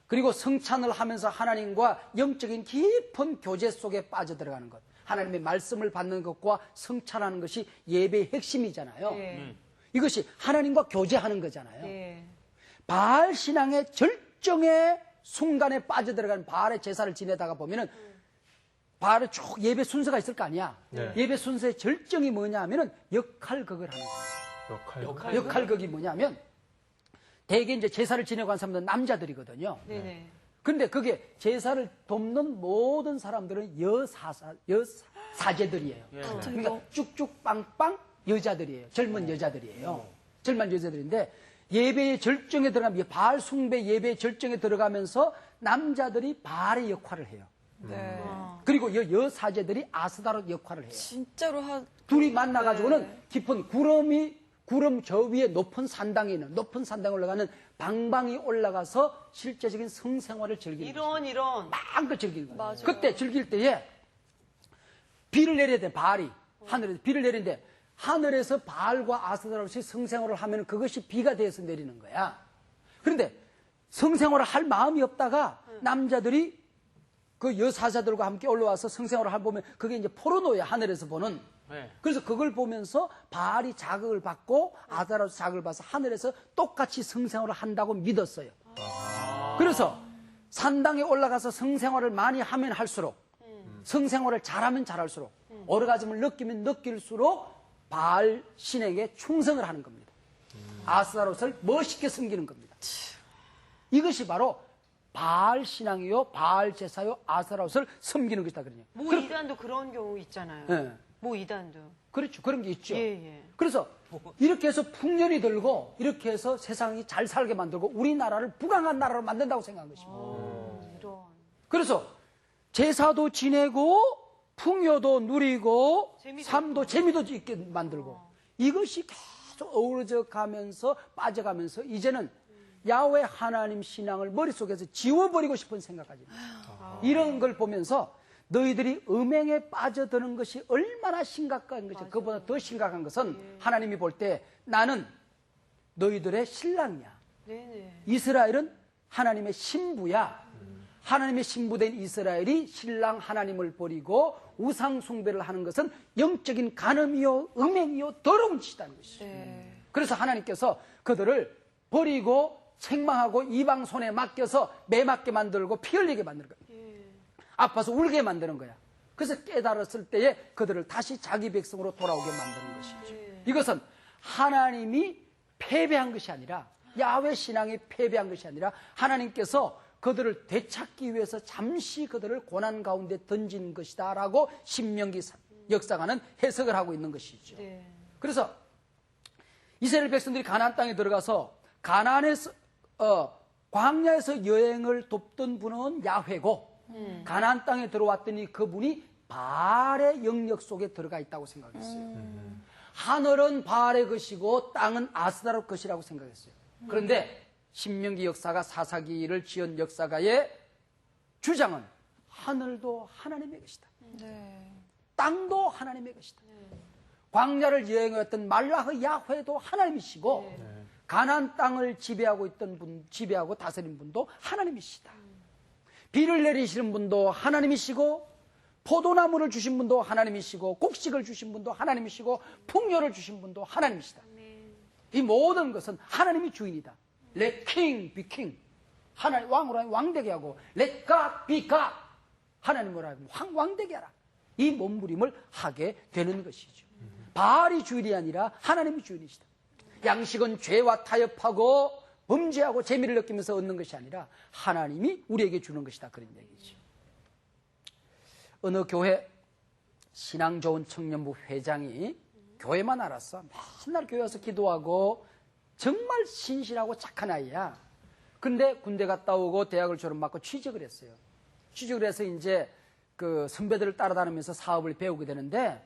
그리고 성찬을 하면서 하나님과 영적인 깊은 교제 속에 빠져들어가는 것. 하나님의 말씀을 받는 것과 성찬하는 것이 예배의 핵심이잖아요. 이것이 하나님과 교제하는 거잖아요. 바알 신앙의 절정의 순간에 빠져들어가는 바알의 제사를 지내다가 보면은 바알의 쭉 예배 순서가 있을 거 아니야. 네. 예배 순서의 절정이 뭐냐 하면은 역할극을 하는 거예요. 역할극이 뭐냐면 대개 이제 제사를 지내고 한 사람들은 남자들이거든요. 네네. 근데 그게 제사를 돕는 모든 사람들은 여사제들이에요. 그러니까 쭉쭉 빵빵 여자들이에요. 젊은 여자들이에요. 젊은 여자들인데 예배의 절정에 들어가면 바알 숭배 예배의 절정에 들어가면서 남자들이 바알의 역할을 해요. 네. 그리고 여사제들이 아스다롯 역할을 해요. 진짜로 둘이 만나가지고는 깊은 구름 저 위에 높은 산당에 올라가는 방방이 올라가서 실제적인 성생활을 즐기는 거예요. 이런. 마음껏 즐기는 거예요. 맞아요. 그때 즐길 때에 비를 내려야 돼, 바알이. 하늘에서 비를 내리는데 하늘에서 바알과 아스다롯이 성생활을 하면 그것이 비가 되어서 내리는 거야. 그런데 성생활을 할 마음이 없다가 남자들이 그 여사자들과 함께 올라와서 성생활을 보면 그게 이제 포르노야, 하늘에서 보는. 네. 그래서 그걸 보면서 바알이 자극을 받고 아스다롯이 자극을 받아서 하늘에서 똑같이 성생활을 한다고 믿었어요. 그래서 산당에 올라가서 성생활을 많이 하면 할수록 성생활을 잘하면 잘할수록 오르가즘을 느끼면 느낄수록 바알 신에게 충성을 하는 겁니다. 아스다롯을 멋있게 섬기는 겁니다. 이것이 바로 바알 신앙이요, 바알 제사요, 아스다롯을 섬기는 것이다. 그러냐. 모 이단도 그런 경우 있잖아요. 네. 모 이단도. 그렇죠. 그런 게 있죠. 예. 그래서 이렇게 해서 풍년이 들고 이렇게 해서 세상이 잘 살게 만들고 우리나라를 불황한 나라로 만든다고 생각한 것입니다. 이런. 그래서 제사도 지내고 풍요도 누리고 재미도 삶도 재미도 있게 만들고 이것이 계속 어우러져 가면서 빠져가면서 이제는 야훼 하나님 신앙을 머릿속에서 지워버리고 싶은 생각까지 이런 걸 보면서 너희들이 음행에 빠져드는 것이 얼마나 심각한 것이 그보다 더 심각한 것은 하나님이 볼 때 나는 너희들의 신랑이야. 네네. 이스라엘은 하나님의 신부야. 하나님의 신부된 이스라엘이 신랑 하나님을 버리고 우상 숭배를 하는 것은 영적인 간음이요 음행이요 더러운 짓이라는 것이죠. 그래서 하나님께서 그들을 버리고 책망하고 이방 손에 맡겨서 매맞게 만들고 피 흘리게 만드는 거예요. 아파서 울게 만드는 거야. 그래서 깨달았을 때에 그들을 다시 자기 백성으로 돌아오게 만드는 것이죠. 이것은 하나님이 패배한 것이 아니라 야훼 신앙이 패배한 것이 아니라 하나님께서 그들을 되찾기 위해서 잠시 그들을 고난 가운데 던진 것이다 라고 신명기 역사가는 해석을 하고 있는 것이죠. 그래서 이스라엘 백성들이 가나안 땅에 들어가서 가나안에서 광야에서 여행을 돕던 분은 야훼고 가나안 땅에 들어왔더니 그분이 바알의 영역 속에 들어가 있다고 생각했어요. 하늘은 바알의 것이고 땅은 아스다롯 것이라고 생각했어요. 그런데 신명기 역사가 사사기를 지은 역사가의 주장은 하늘도 하나님의 것이다. 땅도 하나님의 것이다. 광야를 여행했던 말라흐 야훼도 하나님이시고 가나안 땅을 지배하고 다스린 분도 하나님이시다. 비를 내리시는 분도 하나님이시고 포도나무를 주신 분도 하나님이시고 곡식을 주신 분도 하나님이시고 풍요를 주신 분도 하나님이시다. 이 모든 것은 하나님이 주인이다. Let king be king. 하나님 왕으로 하면 왕되게 하고 Let God be God. 하나님으로 하면 왕되게 하라. 이 몸부림을 하게 되는 것이죠. 바알이 주인이 아니라 하나님이 주인이시다. 양식은 죄와 타협하고 범죄하고 재미를 느끼면서 얻는 것이 아니라 하나님이 우리에게 주는 것이다. 그런 얘기죠. 어느 교회 신앙 좋은 청년부 회장이 교회만 알았어. 맨날 교회 와서 기도하고 정말 신실하고 착한 아이야. 근데 군대 갔다 오고 대학을 졸업받고 취직을 했어요. 취직을 해서 이제 그 선배들을 따라다니면서 사업을 배우게 되는데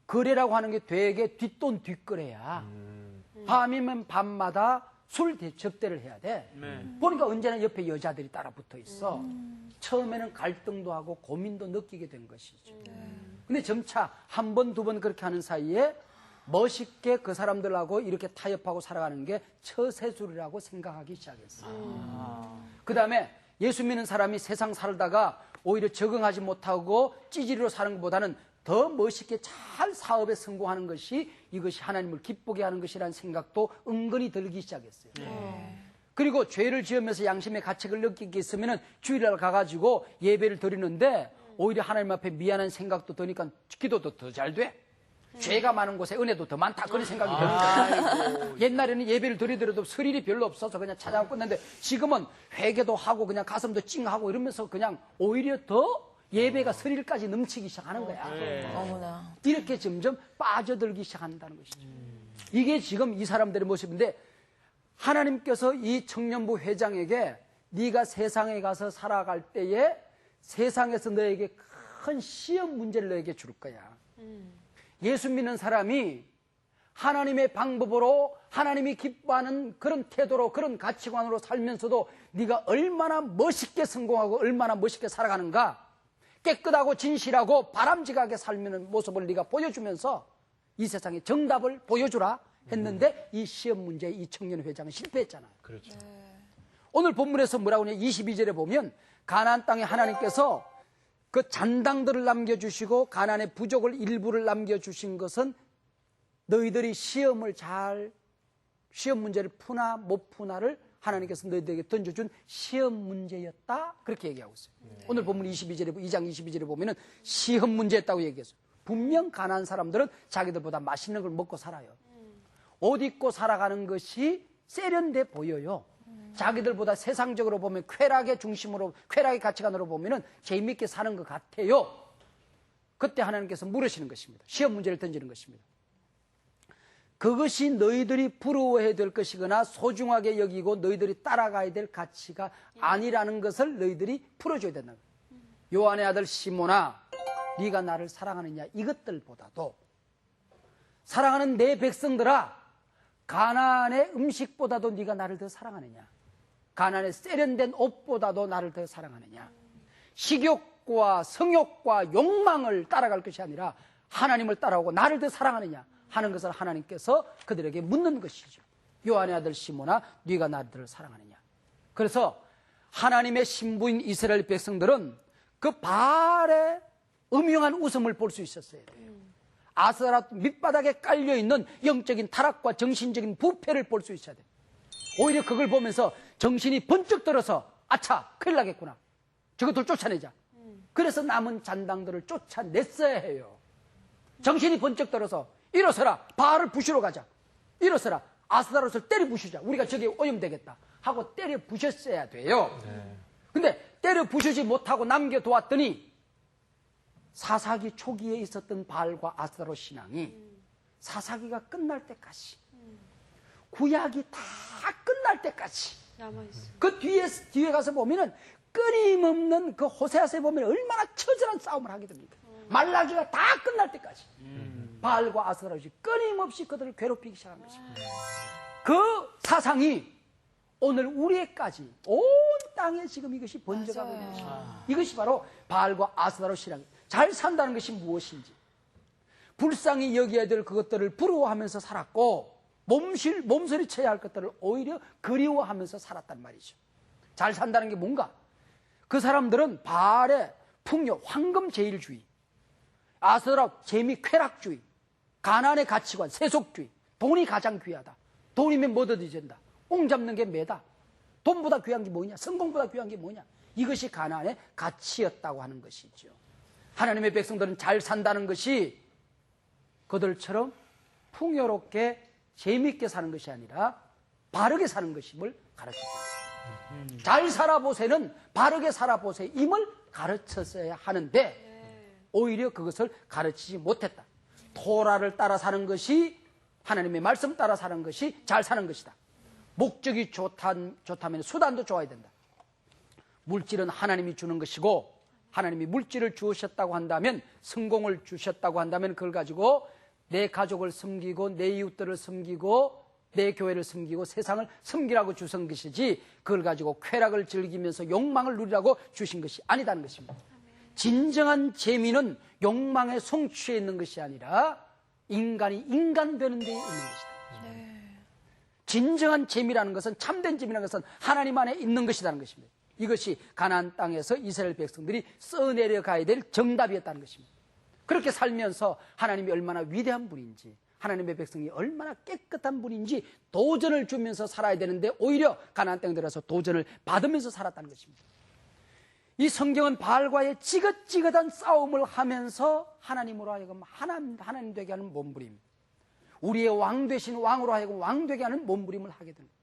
거래라고 하는 게 되게 뒷돈 뒷거래야. 밤이면 밤마다 술 접대를 해야 돼. 보니까 언제나 옆에 여자들이 따라 붙어 있어. 처음에는 갈등도 하고 고민도 느끼게 된 것이죠. 근데 점차 한 번, 두 번 그렇게 하는 사이에 멋있게 그 사람들하고 이렇게 타협하고 살아가는 게 처세술이라고 생각하기 시작했어요. 그 다음에 예수 믿는 사람이 세상 살다가 오히려 적응하지 못하고 찌질이로 사는 것보다는 더 멋있게 잘 사업에 성공하는 것이 이것이 하나님을 기쁘게 하는 것이라는 생각도 은근히 들기 시작했어요. 그리고 죄를 지으면서 양심의 가책을 느끼게 있으면 주일날 가가지고 예배를 드리는데 오히려 하나님 앞에 미안한 생각도 드니까 기도도 더 잘 돼. 죄가 많은 곳에 은혜도 더 많다. 그런 생각이 드는 거예요. 옛날에는 예배를 드리더라도 스릴이 별로 없어서 그냥 찾아가고 끝났는데 지금은 회개도 하고 그냥 가슴도 찡하고 이러면서 그냥 오히려 더 예배가 스릴까지 넘치기 시작하는 거야. 어머나. 이렇게 점점 빠져들기 시작한다는 것이죠. 이게 지금 이 사람들의 모습인데 하나님께서 이 청년부 회장에게 네가 세상에 가서 살아갈 때에 세상에서 너에게 큰 시험 문제를 너에게 줄 거야. 예수 믿는 사람이 하나님의 방법으로 하나님이 기뻐하는 그런 태도로 그런 가치관으로 살면서도 네가 얼마나 멋있게 성공하고 얼마나 멋있게 살아가는가 깨끗하고 진실하고 바람직하게 살는 모습을 네가 보여주면서 이 세상에 정답을 보여주라 했는데 이 시험 문제에 이 청년 회장은 실패했잖아요. 그렇죠. 오늘 본문에서 뭐라고 하냐 22절에 보면 가나안 땅에 하나님께서 그 잔당들을 남겨주시고 가나안의 부족을 일부를 남겨주신 것은 너희들이 시험 문제를 푸나 못 푸나를 하나님께서 너희들에게 던져준 시험 문제였다. 그렇게 얘기하고 있어요. 오늘 본문 2장 22절에 보면은 시험 문제였다고 얘기했어요. 분명 가난한 사람들은 자기들보다 맛있는 걸 먹고 살아요. 옷 입고 살아가는 것이 세련돼 보여요. 자기들보다 세상적으로 보면 쾌락의 가치관으로 보면은 재미있게 사는 것 같아요. 그때 하나님께서 물으시는 것입니다. 시험 문제를 던지는 것입니다. 그것이 너희들이 부러워해야 될 것이거나 소중하게 여기고 너희들이 따라가야 될 가치가 아니라는 것을 너희들이 풀어줘야 된다. 요한의 아들 시몬아, 네가 나를 사랑하느냐? 이것들보다도 사랑하는 내 백성들아, 가나안의 음식보다도 네가 나를 더 사랑하느냐? 가나안의 세련된 옷보다도 나를 더 사랑하느냐? 식욕과 성욕과 욕망을 따라갈 것이 아니라 하나님을 따라오고 나를 더 사랑하느냐 하는 것을 하나님께서 그들에게 묻는 것이죠. 요한의 아들 시몬아, 네가 나를 사랑하느냐? 그래서 하나님의 신부인 이스라엘 백성들은 그 발에 음흉한 웃음을 볼 수 있었어야 돼요. 아스라 밑바닥에 깔려있는 영적인 타락과 정신적인 부패를 볼 수 있어야 돼요. 오히려 그걸 보면서 정신이 번쩍 들어서 아차 큰일 나겠구나, 저것들 쫓아내자. 그래서 남은 잔당들을 쫓아냈어야 해요. 정신이 번쩍 들어서 일어서라, 바알을 부시러 가자, 일어서라, 아스타롯을 때려 부수자, 우리가 저게 오염되겠다 하고 때려 부셨어야 돼요. 근데 때려 부수지 못하고 남겨두었더니 사사기 초기에 있었던 바알과 아스타롯 신앙이 사사기가 끝날 때까지, 구약이 다 끝날 때까지 남아있어요. 그 뒤에 가서 보면은 끊임없는 그 호세아서에 보면 얼마나 처절한 싸움을 하게 됩니까? 말라기가 다 끝날 때까지 바알과 아스타롯이 끊임없이 그들을 괴롭히기 시작한 것입니다. 그 사상이 오늘 우리에까지 온 땅에 지금 이것이 번져가고 있는 것입니다. 이것이 바로 바알과 아스타롯 신앙. 잘 산다는 것이 무엇인지, 불쌍히 여겨야 될 그것들을 부러워하면서 살았고 몸서리 쳐야 할 것들을 오히려 그리워하면서 살았단 말이죠. 잘 산다는 게 뭔가? 그 사람들은 바알의 풍요, 황금 제일주의, 아스타롯 재미 쾌락주의, 가난의 가치관, 세속주의, 돈이 가장 귀하다, 돈이면 뭐든지 된다, 옹 잡는 게 매다, 돈보다 귀한 게 뭐냐, 성공보다 귀한 게 뭐냐, 이것이 가난의 가치였다고 하는 것이죠. 하나님의 백성들은 잘 산다는 것이 그들처럼 풍요롭게 재미있게 사는 것이 아니라 바르게 사는 것임을 가르쳤습니다. 잘 살아보세는 바르게 살아보세 임을 가르쳤어야 하는데 오히려 그것을 가르치지 못했다. 토라를 따라 사는 것이, 하나님의 말씀 따라 사는 것이 잘 사는 것이다. 목적이 좋다면 수단도 좋아야 된다. 물질은 하나님이 주는 것이고 하나님이 물질을 주셨다고 한다면, 성공을 주셨다고 한다면 그걸 가지고 내 가족을 섬기고 내 이웃들을 섬기고 내 교회를 섬기고 세상을 섬기라고 주신 것이지 그걸 가지고 쾌락을 즐기면서 욕망을 누리라고 주신 것이 아니다는 것입니다. 진정한 재미는 욕망에 성취해 있는 것이 아니라 인간이 인간 되는 데 있는 것이다. 진정한 재미라는 것은, 참된 재미라는 것은 하나님 안에 있는 것이라는 것입니다. 이것이 가나안 땅에서 이스라엘 백성들이 써내려가야 될 정답이었다는 것입니다. 그렇게 살면서 하나님이 얼마나 위대한 분인지, 하나님의 백성이 얼마나 깨끗한 분인지 도전을 주면서 살아야 되는데 오히려 가나안 땅에 들어서 도전을 받으면서 살았다는 것입니다. 이 성경은 바알과의 지긋지긋한 싸움을 하면서 하나님으로 하여금 하나님 되게 하는 몸부림, 우리의 왕 되신 왕으로 하여금 왕 되게 하는 몸부림을 하게 됩니다.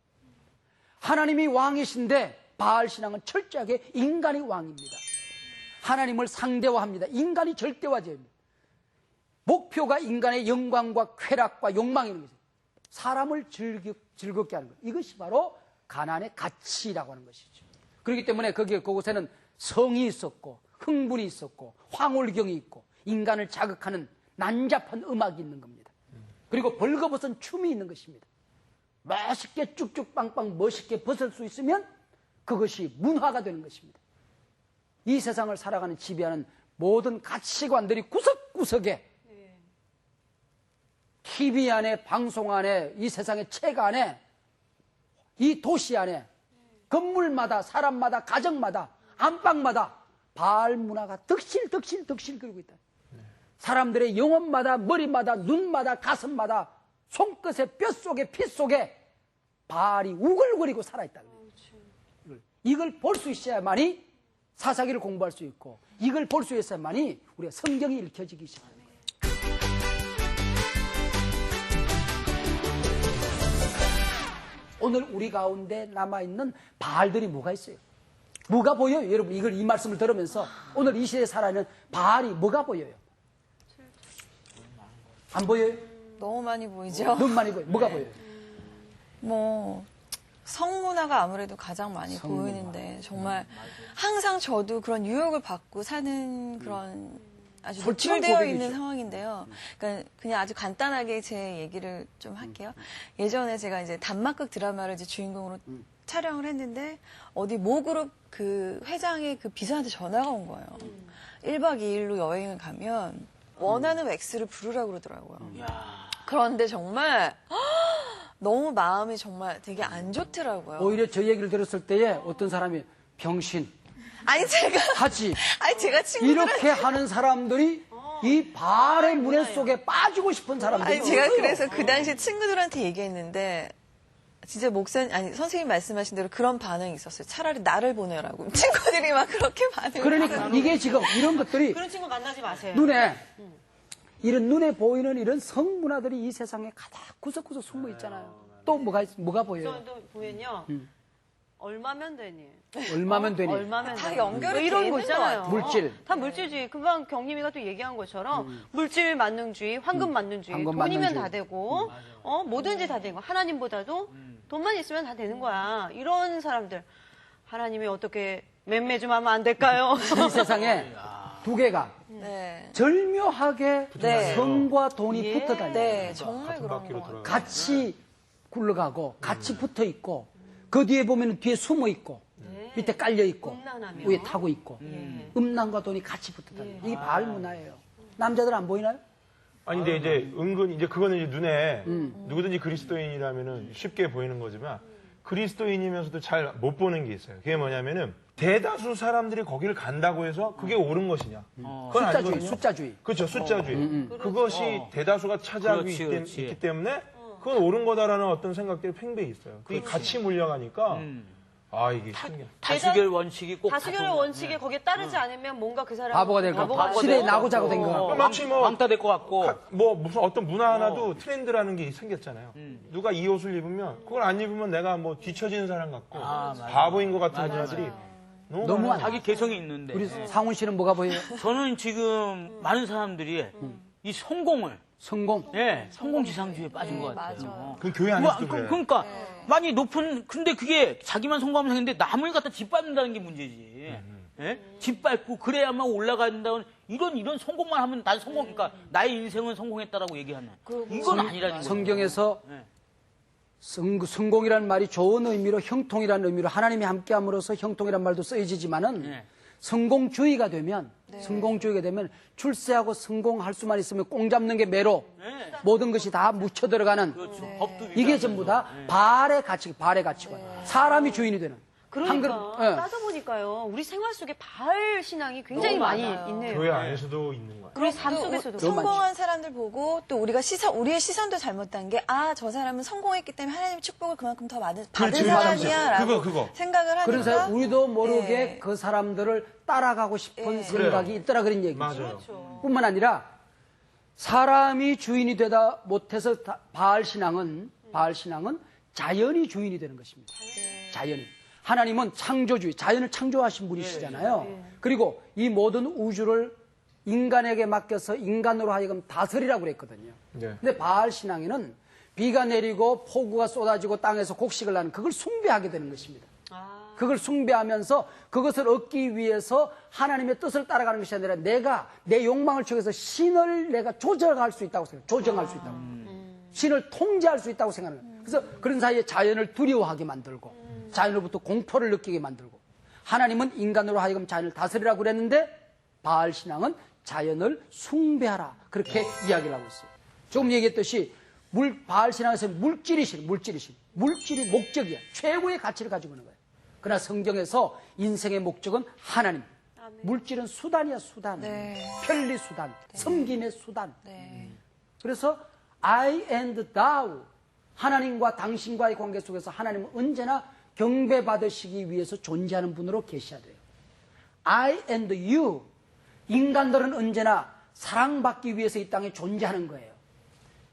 하나님이 왕이신데 바알 신앙은 철저하게 인간이 왕입니다. 하나님을 상대화합니다. 인간이 절대화제입니다. 목표가 인간의 영광과 쾌락과 욕망이라는 것이죠. 사람을 즐겁게 하는 것. 이것이 바로 가나안의 가치라고 하는 것이죠. 그렇기 때문에 그곳에는 성이 있었고 흥분이 있었고 황홀경이 있고 인간을 자극하는 난잡한 음악이 있는 겁니다. 그리고 벌거벗은 춤이 있는 것입니다. 멋있게 쭉쭉 빵빵 멋있게 벗을 수 있으면 그것이 문화가 되는 것입니다. 이 세상을 살아가는 지배하는 모든 가치관들이 구석구석에 TV 안에, 방송 안에, 이 세상의 책 안에, 이 도시 안에, 건물마다, 사람마다, 가정마다, 안방마다 바알 문화가 득실거리고 있다. 사람들의 영혼마다, 머리마다, 눈마다, 가슴마다, 손끝에, 뼛속에, 피 속에 바알이 우글거리고 살아있다는 거예요. 이걸 볼 수 있어야만이 사사기를 공부할 수 있고, 이걸 볼 수 있어야만이 우리가 성경이 읽혀지기 시작합니다. 오늘 우리 가운데 남아있는 바알들이 뭐가 있어요? 뭐가 보여요? 여러분, 이 말씀을 들으면서 오늘 이 시대에 살아있는 바알이 뭐가 보여요? 안 보여요? 너무 많이 보이죠? 너무 많이 보여요. 뭐가 보여요? 뭐 성문화가 아무래도 가장 많이 보이는데 정말 항상 저도 그런 유혹을 받고 사는 그런 아주 솔직한 노출되어 고백이죠. 있는 상황인데요. 그러니까 그냥 아주 간단하게 제 얘기를 좀 할게요. 예전에 제가 이제 단막극 드라마를 이제 주인공으로 촬영을 했는데 어디 모그룹 그 회장의 그 비서한테 전화가 온 거예요. 1박 2일로 여행을 가면 원하는 엑스를 부르라고 그러더라고요. 그런데 정말 너무 마음이 정말 되게 안 좋더라고요. 오히려 저 얘기를 들었을 때에 어떤 사람이 병신, 아니 제가 하지, 친구들 이렇게 하는 사람들이 이 바알의 문해 속에 빠지고 싶은 사람들이 아니 제가 있어요. 그래서 그 당시에 친구들한테 얘기했는데 진짜 선생님 말씀하신 대로 그런 반응이 있었어요. 차라리 나를 보내라고. 친구들이 막 그렇게 반응을 그러니까 이게 지금 이런 것들이 그런 친구 만나지 마세요. 이런 눈에 보이는 이런 성문화들이 이 세상에 가장 구석구석 숨어 있잖아요. 또 뭐가 보여요? 또 보면요. 얼마면 되니? 얼마면 되니? 얼마면 다 되니? 연결이 뭐 이런 돼 거 있는 있잖아요. 것 물질. 다 물질주의. 금방 경림이가 또 얘기한 것처럼 물질 만능주의, 황금 만능주의. 황금 돈이면 만능주의. 다 되고, 뭐든지 다 되는 거. 하나님보다도 돈만 있으면 다 되는 거야. 이런 사람들. 하나님이 어떻게 맴매 좀 하면 안 될까요? 이 세상에 두 개가 네. 절묘하게 네. 성과 돈이 예. 붙어 다녀요. 네, 정말 같은 그런 바퀴로 거 같아요. 같이 굴러가고 같이 붙어 있고 그 뒤에 보면 뒤에 숨어 있고 밑에 깔려 있고 음란하며. 위에 타고 있고 음란과 돈이 같이 붙어 다녀요. 이게 바알 문화예요. 남자들 안 보이나요? 아니, 근데 이제 은근히 이제 그거는 이제 눈에 누구든지 그리스도인이라면은 쉽게 보이는 거지만 그리스도인이면서도 잘 못 보는 게 있어요. 그게 뭐냐면은 대다수 사람들이 거기를 간다고 해서 그게 옳은 것이냐. 그건 아니거든요. 숫자주의. 그렇죠. 숫자주의. 그것이 대다수가 차지하고 그렇지. 있기 때문에 그건 옳은 거다라는 어떤 생각들이 팽배히 있어요. 그게 같이 물려가니까 아, 이게 신기해. 다수결 원칙이 꼭 다수결의 같은 원칙에 거기에 따르지 않으면 뭔가 그 사람 바보가 될 것 같고 시대에 나고자고 된 것 같고 마치 뭐 왕따 될 것 같고. 뭐 무슨 어떤 문화 하나도 트렌드라는 게 생겼잖아요. 누가 이 옷을 입으면 그걸 안 입으면 내가 뭐 뒤처지는 사람 같고 바보인 것 같은 문화들이 너무 많아요. 자기 개성이 있는데. 우리 상훈 씨는 뭐가 보여요? 저는 지금 많은 사람들이 이 성공을, 성공. 성공지상주의에 빠진 것 같아요. 그 교회 안에서도 그래. 그러니까 많이 근데 그게 자기만 성공하면 되는데 남을 갖다 짓밟는다는 게 문제지. 예? 짓밟고 그래야만 올라간다는 이런 성공만 하면 난 그러니까 나의 인생은 성공했다라고 얘기하는. 이건 아니라는 거예요. 성경에서 네. 성공이라는 말이 좋은 의미로 형통이라는 의미로 하나님이 함께함으로써 형통이라는 말도 쓰여지지만은 네. 성공주의가 되면 출세하고 성공할 수만 있으면 꽁 잡는 게 매로 모든 것이 다 묻혀 들어가는 그렇죠. 법도 이게 전부 다 바알의 가치관 사람이 주인이 되는 그러니까 그릇, 예. 따져보니까요. 우리 생활 속에 바알 신앙이 굉장히 너무 많이 많아요. 있네요. 교회 안에서도 있는 거야. 우리 삶 또 속에서도. 성공한 사람들 보고 또 우리가 우리의 시선도 잘못된 게 저 사람은 성공했기 때문에 하나님의 축복을 그만큼 더 받은 그렇지, 사람이야라고 그거. 생각을 하니까 그래서 우리도 모르게 네. 그 사람들을 따라가고 싶은 예. 생각이 있더라 그런 얘기죠. 맞아요. 뿐만 아니라 사람이 주인이 되다 못해서 바알 신앙은 자연이 주인이 되는 것입니다. 자연이. 하나님은 창조주의, 자연을 창조하신 분이시잖아요. 그리고 이 모든 우주를 인간에게 맡겨서 인간으로 하여금 다스리라고 그랬거든요. 네. 근데 바알 신앙에는 비가 내리고 폭우가 쏟아지고 땅에서 곡식을 나는 그걸 숭배하게 되는 것입니다. 그걸 숭배하면서 그것을 얻기 위해서 하나님의 뜻을 따라가는 것이 아니라 내가 내 욕망을 통해서 신을 내가 조정할 수 있다고 생각해요. 조정할 수 있다고. 신을 통제할 수 있다고 생각하는 거예요. 그래서 그런 사이에 자연을 두려워하게 만들고 자연으로부터 공포를 느끼게 만들고 하나님은 인간으로 하여금 자연을 다스리라고 그랬는데 바알 신앙은 자연을 숭배하라 그렇게 이야기를 하고 있어요. 조금 얘기했듯이 바알 신앙에서 물질이 목적이야. 최고의 가치를 가지고 있는 거예요. 그러나 성경에서 인생의 목적은 하나님. 물질은 수단이야, 수단. 네. 편리 수단, 섬김의 수단. 네. 그래서 I and thou, 하나님과 당신과의 관계 속에서 하나님은 언제나 경배받으시기 위해서 존재하는 분으로 계셔야 돼요. I and you, 인간들은 언제나 사랑받기 위해서 이 땅에 존재하는 거예요.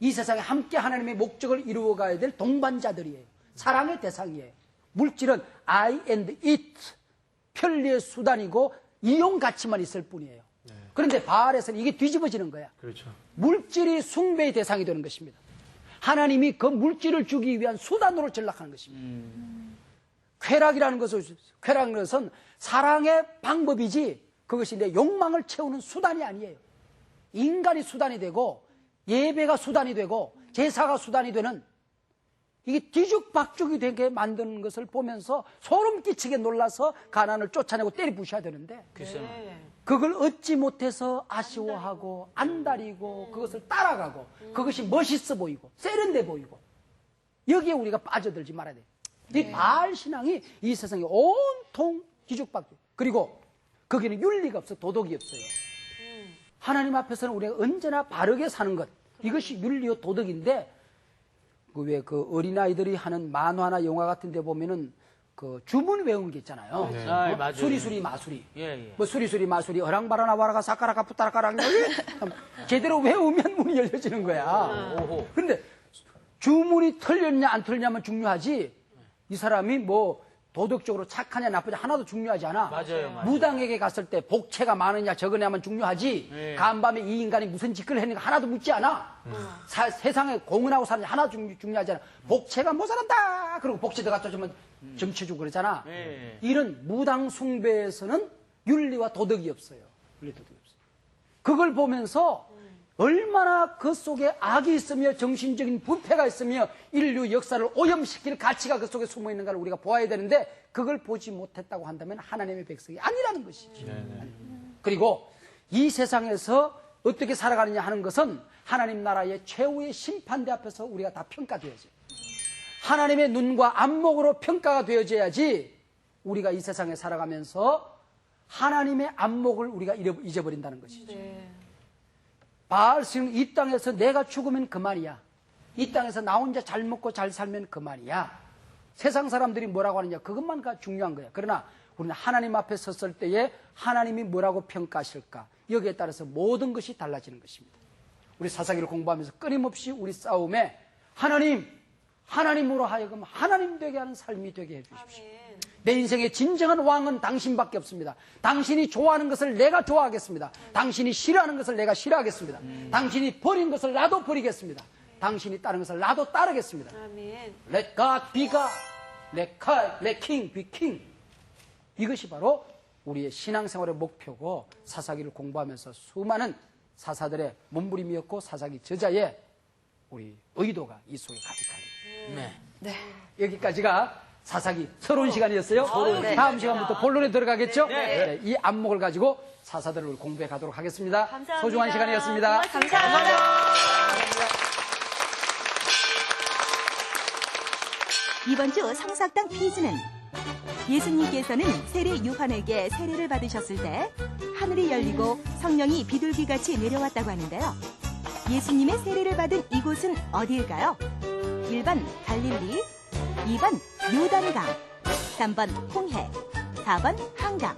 이 세상에 함께 하나님의 목적을 이루어가야 될 동반자들이에요. 사랑의 대상이에요. 물질은 I and it, 편리의 수단이고 이용 가치만 있을 뿐이에요. 그런데 바알에서는 이게 뒤집어지는 거야. 그렇죠. 물질이 숭배의 대상이 되는 것입니다. 하나님이 그 물질을 주기 위한 수단으로 전락하는 것입니다. 쾌락이라는 것은 사랑의 방법이지 그것이 내 욕망을 채우는 수단이 아니에요. 인간이 수단이 되고 예배가 수단이 되고 제사가 수단이 되는 이게 뒤죽박죽이 되게 만드는 것을 보면서 소름 끼치게 놀라서 가난을 쫓아내고 때리 부셔야 되는데 그걸 얻지 못해서 아쉬워하고 안달이고 그것을 따라가고 그것이 멋있어 보이고 세련돼 보이고 여기에 우리가 빠져들지 말아야 돼요. 이 바알 신앙이 이 세상에 온통 뒤죽박죽. 그리고 거기는 윤리가 없어, 도덕이 없어요. 하나님 앞에서는 우리가 언제나 바르게 사는 것, 이것이 윤리요 도덕인데 왜 그 어린아이들이 하는 만화나 영화 같은 데 보면은 그 주문 외우는 게 있잖아요. 네. 아, 맞아요. 수리수리 마수리. 예. 뭐 수리수리 마수리 어랑바라나 와라가 사카라가 푸따라까랑 제대로 외우면 문이 열려지는 거야. 오호. 그런데 주문이 틀렸냐 안 틀렸냐면 중요하지 이 사람이 뭐 도덕적으로 착하냐 나쁘냐 하나도 중요하지 않아. 맞아요. 무당에게 갔을 때 복채가 많으냐 적으냐면 중요하지. 네. 간밤에 이 인간이 무슨 짓을 했는가 하나도 묻지 않아. 세상에 공헌하고 사는지 하나도 중요하지 않아. 복채가 모자란다. 그리고 복채 들어갔다 주면 점쳐주고 그러잖아. 네. 이런 무당 숭배에서는 윤리와 도덕이 없어요. 윤리 도덕이 없어요. 그걸 보면서 얼마나 그 속에 악이 있으며 정신적인 부패가 있으며 인류 역사를 오염시킬 가치가 그 속에 숨어 있는가를 우리가 보아야 되는데 그걸 보지 못했다고 한다면 하나님의 백성이 아니라는 것이죠. 그리고 이 세상에서 어떻게 살아가느냐 하는 것은 하나님 나라의 최후의 심판대 앞에서 우리가 다 평가되어져요. 하나님의 눈과 안목으로 평가가 되어져야지 우리가 이 세상에 살아가면서 하나님의 안목을 우리가 잊어버린다는 것이죠. 바알신은 이 땅에서 내가 죽으면 그만이야. 이 땅에서 나 혼자 잘 먹고 잘 살면 그만이야. 세상 사람들이 뭐라고 하느냐 그것만 중요한 거야. 그러나 우리는 하나님 앞에 섰을 때에 하나님이 뭐라고 평가하실까 여기에 따라서 모든 것이 달라지는 것입니다. 우리 사사기를 공부하면서 끊임없이 우리 싸움에 하나님으로 하여금 하나님 되게 하는 삶이 되게 해주십시오. 내 인생의 진정한 왕은 당신밖에 없습니다. 당신이 좋아하는 것을 내가 좋아하겠습니다. 당신이 싫어하는 것을 내가 싫어하겠습니다. 당신이 버린 것을 나도 버리겠습니다. 당신이 따른 것을 나도 따르겠습니다. 아멘. Let God be God. Let King be King. 이것이 바로 우리의 신앙생활의 목표고 사사기를 공부하면서 수많은 사사들의 몸부림이었고 사사기 저자의 우리 의도가 이 속에 가득합니다. 네. 여기까지가 사사기 서러운 시간이었어요. 다음 시간부터 본론에 들어가겠죠? 네, 이 안목을 가지고 사사들을 공부해 가도록 하겠습니다. 감사합니다. 소중한 시간이었습니다. 감사합니다. 이번 주 성사학당 퀴즈는 예수님께서는 세례 요한에게 세례를 받으셨을 때 하늘이 열리고 성령이 비둘기같이 내려왔다고 하는데요. 예수님의 세례를 받은 이곳은 어디일까요? 1번 갈릴리, 2번 요단강, 3번 홍해, 4번 한강.